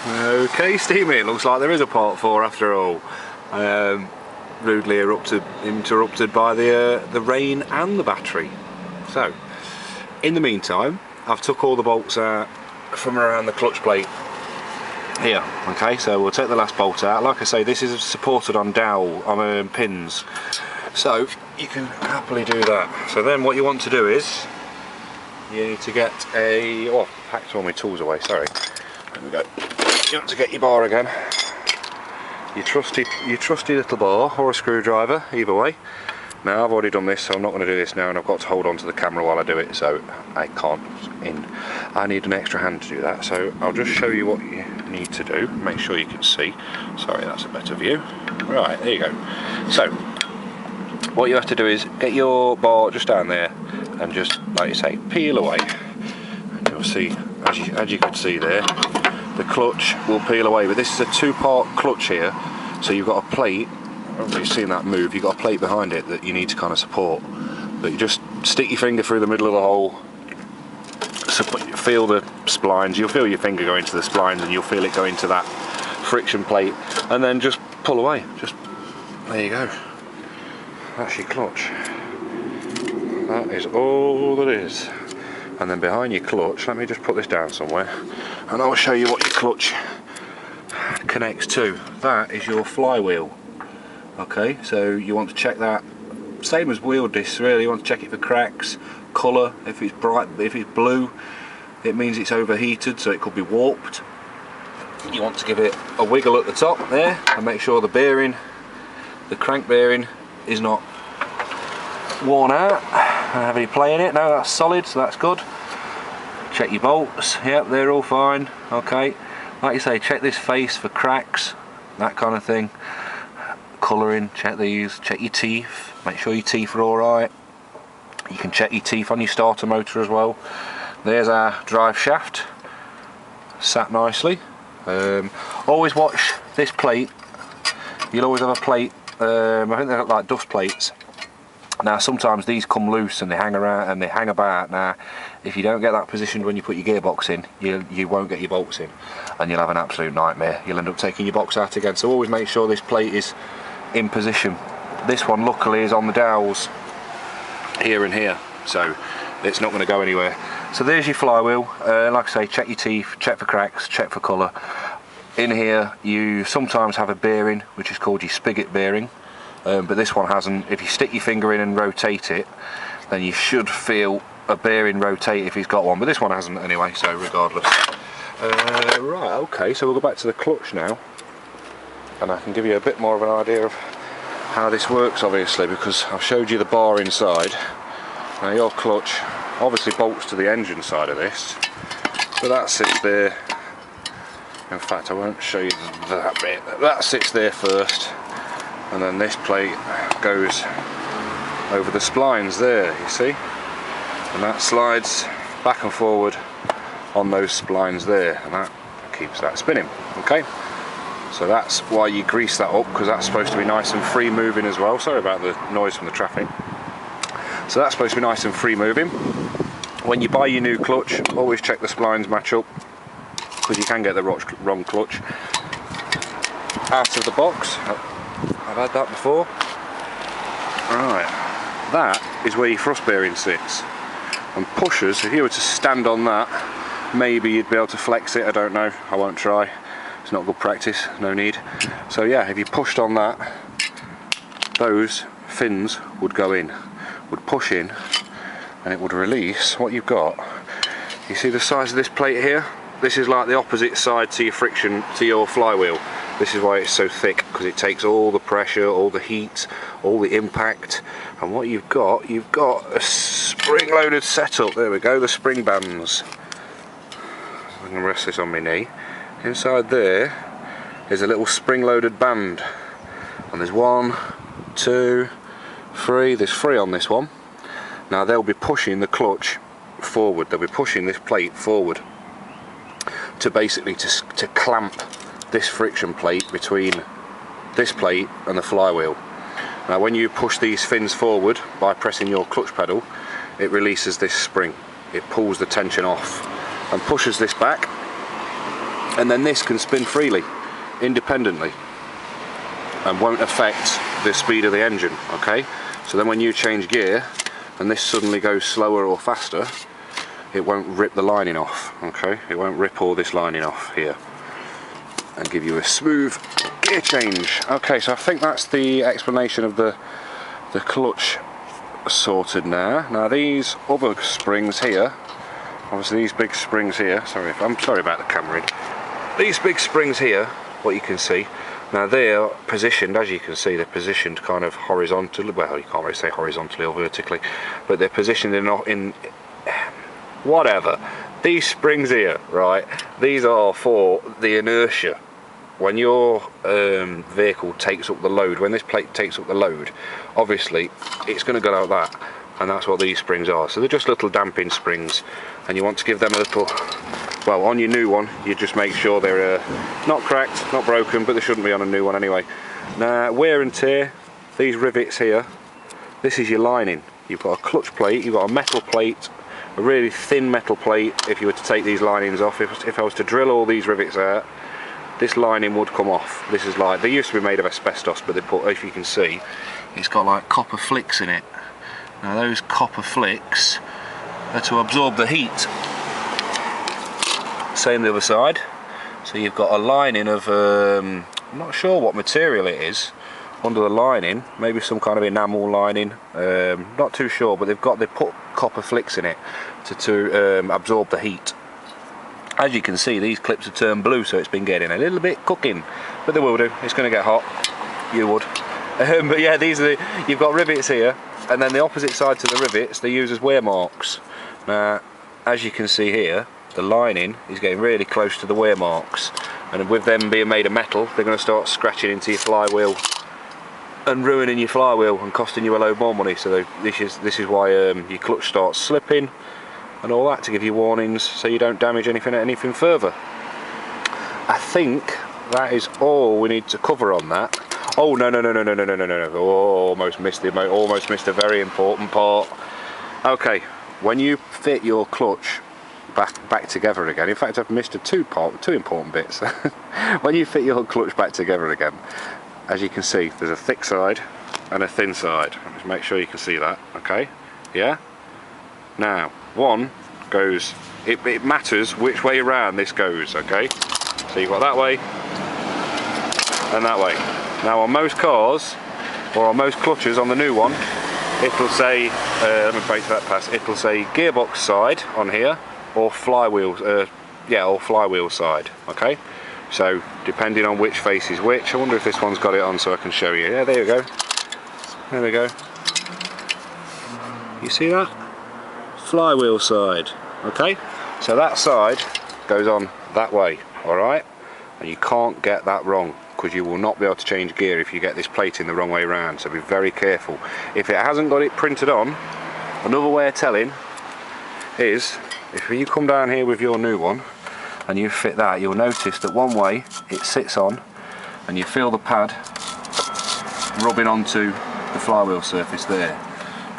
Okay, Steamy, it looks like there is a part 4 after all. Rudely interrupted by the rain and the battery. So, in the meantime, I've took all the bolts out from around the clutch plate here. Okay, so we'll take the last bolt out. Like I say, this is supported on dowel, on pins, so you can happily do that. So then what you want to do is, you need to get a, oh, I packed all my tools away, sorry. There we go. You want to get your bar again, your trusty little bar, or a screwdriver, either way. Now I've already done this, so I'm not going to do this now, and I've got to hold on to the camera while I do it, so I can't I need an extra hand to do that, so I'll just show you what you need to do. Make sure you can see. Sorry, that's a better view. Right, there you go. So what you have to do is get your bar just down there and just, like you say, peel away, and you'll see, as you can see there, the clutch will peel away. But this is a 2-part clutch here, so you've got a plate. You've seen that move, you've got a plate behind it that you need to kind of support. But you just stick your finger through the middle of the hole, feel the splines, you'll feel your finger go into the splines and you'll feel it go into that friction plate, and then just pull away. Just, there you go. That's your clutch. That is all that is. And then behind your clutch, let me just put this down somewhere, and I'll show you what your clutch connects to. That is your flywheel. Okay, so you want to check that, same as wheel discs really, you want to check it for cracks, colour. If it's bright, if it's blue, it means it's overheated, so it could be warped. You want to give it a wiggle at the top there, and make sure the bearing, the crank bearing, is not worn out. I don't have any play in it. No, that's solid, so that's good. Check your bolts, yep, they're all fine. Okay, like you say, check this face for cracks, that kind of thing. Colouring, check these, check your teeth, make sure your teeth are alright. You can check your teeth on your starter motor as well. There's our drive shaft, sat nicely. Always watch this plate. You'll always have a plate, I think they're like dust plates. Now sometimes these come loose and they hang around and they hang about. Now if you don't get that positioned when you put your gearbox in, you won't get your bolts in, and you'll have an absolute nightmare. You'll end up taking your box out again, so always make sure this plate is in position. This one luckily is on the dowels here and here, so it's not going to go anywhere. So there's your flywheel. Like I say, check your teeth, check for cracks, check for colour. In here you sometimes have a bearing which is called your spigot bearing, but this one hasn't. If you stick your finger in and rotate it, then you should feel a bearing rotate if he's got one, but this one hasn't anyway, so regardless. Right, okay, so we'll go back to the clutch now, and I can give you a bit more of an idea of how this works, obviously, because I've showed you the bar inside. Now your clutch obviously bolts to the engine side of this, but that sits there. In fact, I won't show you that bit. That sits there first, and then this plate goes over the splines there, you see, and that slides back and forward on those splines there, and that keeps that spinning. Okay, so that's why you grease that up, because that's supposed to be nice and free moving as well. Sorry about the noise from the traffic. So that's supposed to be nice and free moving. When you buy your new clutch, always check the splines match up, because you can get the wrong clutch out of the box. I've had that before. Right, that is where your thrust bearing sits, and pushers, if you were to stand on that, maybe you'd be able to flex it. I don't know, I won't try, it's not good practice, no need. So yeah, if you pushed on that, those fins would go in, would push in, and it would release what you've got. You see the size of this plate here? This is like the opposite side to your friction, to your flywheel. This is why it's so thick, because it takes all the pressure, all the heat, all the impact, and what you've got a spring-loaded setup. There we go, the spring bands. I'm going to rest this on my knee. Inside there is a little spring-loaded band, and there's 1, 2, 3. There's 3 on this one. Now they'll be pushing the clutch forward. They'll be pushing this plate forward to basically to clamp this friction plate between this plate and the flywheel. Now when you push these fins forward by pressing your clutch pedal, it releases this spring. It pulls the tension off and pushes this back, and then this can spin freely, independently, and won't affect the speed of the engine, okay? So then when you change gear and this suddenly goes slower or faster, it won't rip the lining off, okay? It won't rip all this lining off here and give you a smooth gear change. Okay, so I think that's the explanation of the clutch sorted now. Now these other springs here, obviously these big springs here, I'm sorry about the camera. These big springs here, what you can see, now they're positioned, as you can see, they're positioned kind of horizontally, well, you can't really say horizontally or vertically, but they're positioned in whatever. These springs here, right, these are for the inertia. When your vehicle takes up the load, when this plate takes up the load, obviously it's going to go like that, and that's what these springs are. So they're just little damping springs, and you want to give them a little, well, on your new one you just make sure they're not cracked, not broken, but they shouldn't be on a new one anyway. Now wear and tear, these rivets here, this is your lining. You've got a clutch plate, you've got a metal plate, a really thin metal plate. If you were to take these linings off, if I was to drill all these rivets out, this lining would come off. This is like, they used to be made of asbestos, but they put, if you can see, it's got like copper flicks in it. Now those copper flicks are to absorb the heat. Same the other side. So you've got a lining of, I'm not sure what material it is under the lining, maybe some kind of enamel lining, not too sure, but they put copper flicks in it to absorb the heat. As you can see, these clips have turned blue, so it's been getting a little bit cooking, but they will do. It's going to get hot. You would. But yeah, these are you've got rivets here, and then the opposite side to the rivets they use as wear marks. Now, as you can see here, the lining is getting really close to the wear marks, and with them being made of metal, they're going to start scratching into your flywheel and ruining your flywheel and costing you a load more money. So this is why your clutch starts slipping and all that, to give you warnings so you don't damage anything further. I think that is all we need to cover on that. Oh no, oh, almost missed a very important part. Okay, when you fit your clutch back together again, in fact I've missed two important bits. When you fit your clutch back together again, as you can see, there's a thick side and a thin side. Just make sure you can see that, okay? Yeah? Now, one goes, it matters which way around this goes, okay? So you've got that way and that way. Now on most cars, or on most clutches on the new one, it'll say, let me break that past, it'll say gearbox side on here, or flywheel, or flywheel side, okay? So depending on which face is which, I wonder if this one's got it on so I can show you. Yeah, there you go. There we go. You see that? Flywheel side, okay? So that side goes on that way, alright? And you can't get that wrong, because you will not be able to change gear if you get this plate in the wrong way around, so be very careful. If it hasn't got it printed on, another way of telling is, if you come down here with your new one and you fit that, you'll notice that one way it sits on and you feel the pad rubbing onto the flywheel surface there.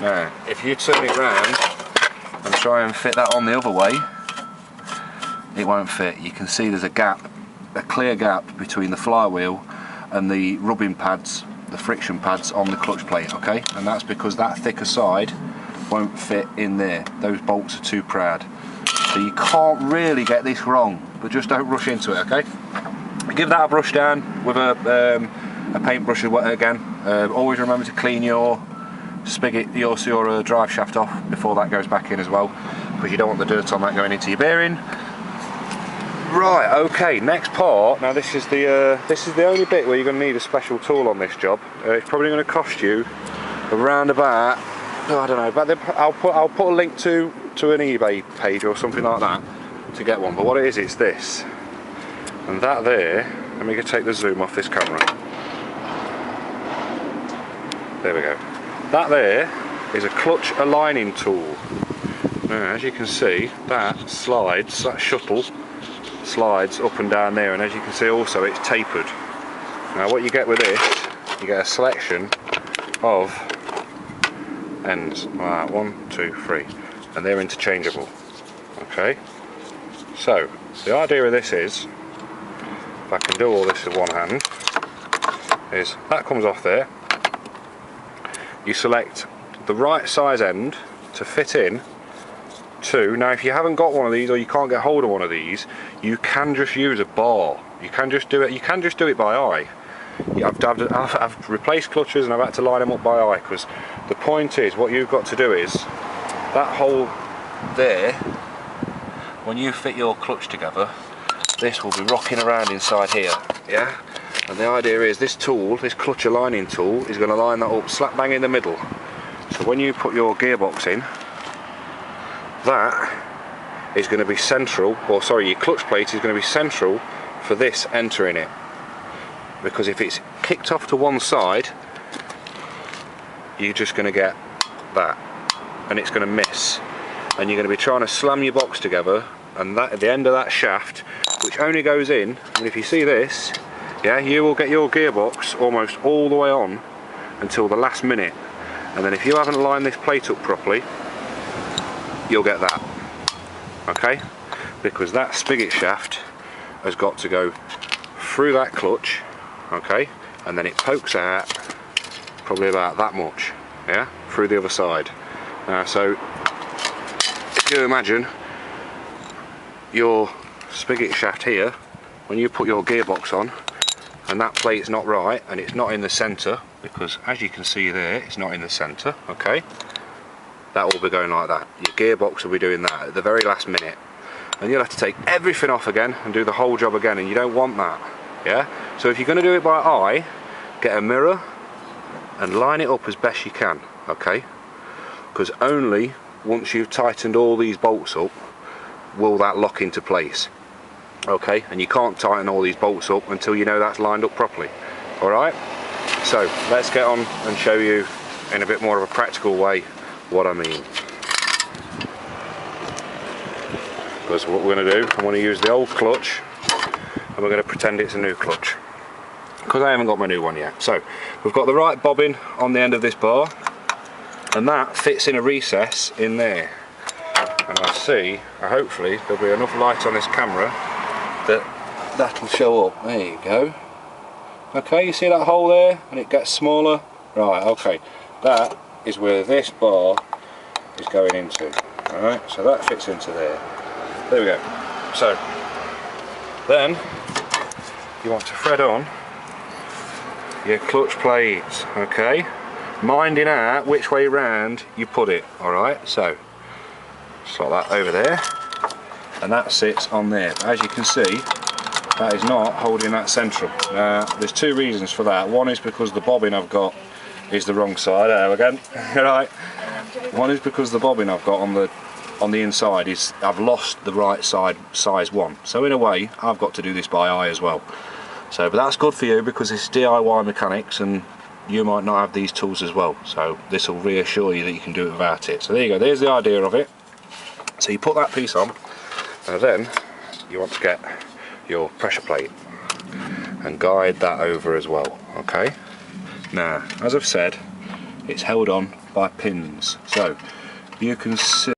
Now if you turn it round and try and fit that on the other way, it won't fit. You can see there's a gap, a clear gap between the flywheel and the rubbing pads, the friction pads on the clutch plate, okay? And that's because that thicker side won't fit in there. Those bolts are too proud. So you can't really get this wrong, but just don't rush into it, okay? Give that a brush down with a paintbrush again. Always remember to clean your spigot, your drive shaft off before that goes back in as well, because you don't want the dirt on that going into your bearing. Right, okay, next part. Now this is the only bit where you're going to need a special tool on this job. It's probably going to cost you around about, I don't know, but I'll put a link to an eBay page or something like that to get one. But what it is, it's this, and that there. Let me take the zoom off this camera. There we go. That there is a clutch aligning tool. Now, as you can see, that slides, that shuttle slides up and down there, and as you can see also it's tapered. Now what you get with this, you get a selection of ends. Right, 1, 2, 3, and they're interchangeable. Okay, so the idea of this is if I can do all this with one hand, is that comes off there. You select the right size end to fit in to. Now if you haven't got one of these or you can't get hold of one of these, you can just use a bar. You can just do it. You can just do it by eye. I've replaced clutches and I've had to line them up by eye, because the point is, what you've got to do is that hole there, when you fit your clutch together, this will be rocking around inside here, yeah? And the idea is this tool, this clutch aligning tool, is going to line that up slap bang in the middle. So when you put your gearbox in, that is going to be central, or sorry, your clutch plate is going to be central for this entering it. Because if it's kicked off to one side, you're just going to get that, and it's going to miss. And you're going to be trying to slam your box together, and that at the end of that shaft, which only goes in, and if you see this, yeah, you will get your gearbox almost all the way on until the last minute, and then if you haven't lined this plate up properly, you'll get that, okay? Because that spigot shaft has got to go through that clutch, okay, and then it pokes out probably about that much, yeah, through the other side. So if you imagine your spigot shaft here, when you put your gearbox on and that plate's not right and it's not in the centre, because as you can see there, it's not in the centre, okay, that will be going like that. Your gearbox will be doing that at the very last minute, and you'll have to take everything off again and do the whole job again, and you don't want that, yeah? So if you're going to do it by eye, get a mirror and line it up as best you can, okay? Because only once you've tightened all these bolts up will that lock into place, okay? And you can't tighten all these bolts up until you know that's lined up properly. Alright, so let's get on and show you in a bit more of a practical way what I mean. Because what we're going to do, I'm going to use the old clutch and we're going to pretend it's a new clutch, because I haven't got my new one yet. So we've got the right bobbin on the end of this bar, and that fits in a recess in there, and hopefully there'll be enough light on this camera that that'll show up. There you go. Okay, you see that hole there, and it gets smaller, right? Okay, that is where this bar is going into. Alright, so that fits into there. There we go. So then you want to thread on your clutch plates, okay, minding out which way round you put it. Alright, so just like that over there, and that sits on there. As you can see, that is not holding that central. There's two reasons for that. One is because the bobbin I've got is the wrong side. There again. Right. One is because the bobbin I've got on the inside is, I've lost the right side size one. So in a way, I've got to do this by eye as well. So, but that's good for you because it's DIY mechanics, and you might not have these tools as well. So this will reassure you that you can do it without it. So there you go. There's the idea of it. So you put that piece on, and then you want to get your pressure plate and guide that over as well, okay? Now, as I've said, it's held on by pins, so you can see